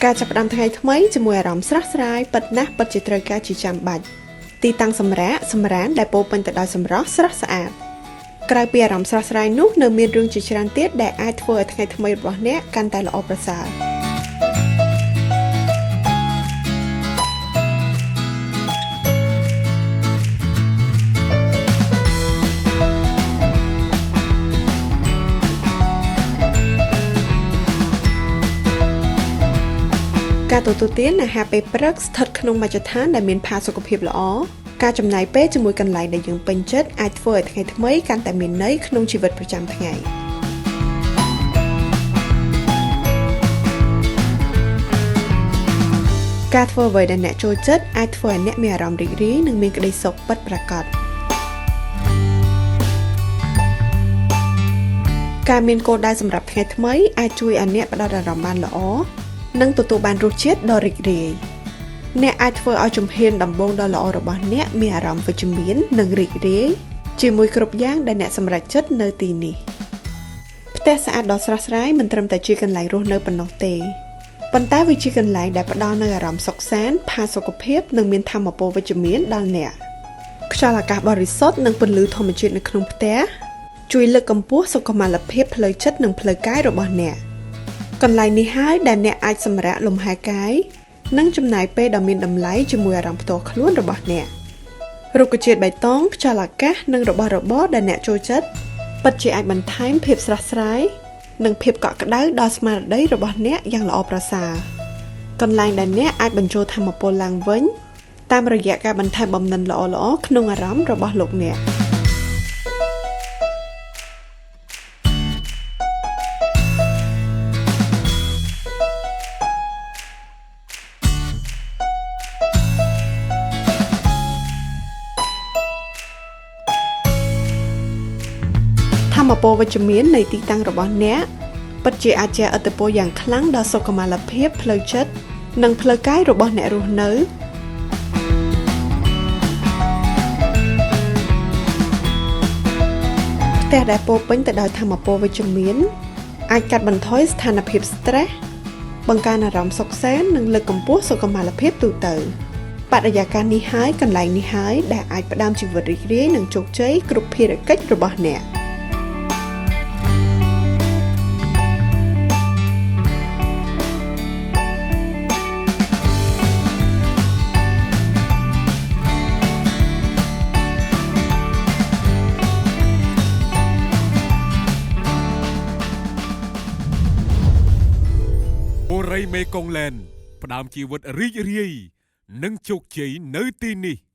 ការចាប់ផ្ដើមថ្ងៃថ្មីជាមួយអារម្មណ៍ស្រស់ស្រាយពិតណាស់ពិតជាត្រូវការជាចាំបាច់ទីតាំងសម្រាកដែលពោរពេញទៅដោយសម្រស់ស្រស់ស្អាតក្រៅពីអារម្មណ៍ស្រស់ស្រាយនោះនៅមានរឿងជាច្រើនទៀតដែលអាចធ្វើឲ្យថ្ងៃថ្មីរបស់អ្នកកាន់តែល្អប្រសើរការទទួលទានអាហារពេលព្រឹកស្ថិតក្នុងមជ្ឈដ្ឋានដែលមានផាសុកភាពល្អការចំណាយពេលជាមួយកន្លែងដែលយើងពេញចិត្តអាចធ្វើឲ្យថ្ងៃថ្មីកាន់តែមានន័យក្នុងជីវិតប្រចាំថ្ងៃការធ្វើអ្វីដែលអ្នកចូលចិត្តអាចធ្វើឲ្យអ្នកមានអារម្មណ៍រីករាយនិងមានក្តីសុខពិតប្រាកដការមានគោលដៅសម្រាប់ថ្ងៃថ្មីអាចជួយឲ្យអ្នកផ្ដោតអារម្មណ៍បានល្អនិងទទួលបានរសជាតិដ៏រីករាយអ្នកអាចធ្វើឲ្យជំហានដំបូងដ៏ល្អរបស់អ្នកមានអារម្មណ៍វិជ្ជមាននិងរីករាយជាមួយគ្រប់យ៉ាងដែលអ្នកសម្រេចចិត្តនៅទីនេះផ្ទះស្អាតដ៏ស្រស់ស្រាយមិនត្រឹមតែជាកន្លែងរស់នៅប៉ុណ្ណោះទេប៉ុន្តែវាជាកន្លែងដែលផ្ដល់នូវអារម្មណ៍សុខសាន្តផាសុកភាពនិងមានថាមពលវិជ្ជមានដល់អ្នកខ្យល់អាកាសបរិសុទ្ធនិងពន្លឺធម្មជាតិនៅក្នុងផ្ទះជួយលើកកម្ពស់សុខុមាលភាពផ្លូវចិត្តនិងផ្លូវកាយរបស់អ្នកកន្លែងនេះហើយដែលអ្នកអាចសម្រាកលំហែកាយនិងចំណាយពេលដ៏មានតម្លៃជាមួយអារម្មណ៍ផ្ទាល់ខ្លួនរបស់អ្នករុក្ខជាតិបៃតងខ្យល់អាកាសនិងរបស់របរដែលអ្នកចូលចិត្តពិតជាអាចបន្ថែមភាពស្រស់ស្រាយនិងភាពកក់ក្ដៅដល់ស្មារតីរបស់អ្នកយ៉ាងល្អប្រសើរកន្លែងដែលអ្នកអាចបញ្ចូលថាមពលឡើងវិញតាមរយៈការបន្ថែមបំណិនល្អៗក្នុងអារម្មណ៍របស់លោកអ្នកថាមពលវិជ្ជមាននៃទីតាំងរបស់អ្នកពិតជាអាចជះឥទ្ធិពលយ៉ាងខ្លាំងដល់សុខុមាលភាពផ្លូវចិត្តនិងផ្លូវកាយរបស់អ្នករស់នៅផ្ទះដែលពោរពេញទៅដោយថាមពលវិជ្ជមានអាចកាត់បន្ថយស្ថានភាព stress បង្កើនអារម្មណ៍សុខសាន្តនិងលើកកម្ពស់សុខុមាលភាពទូទៅបរិយាកាសនេះហើយកន្លែងនេះហើយដែលអាចផ្ដើមជីវិតរីករាយនិងជោគជ័យគ្រប់ភារកិច្ចរបស់អ្នកបូរីមេកុងឡែនផ្ដើមជីវិតរីករាយនិងជោគជ័យនៅទីនេះ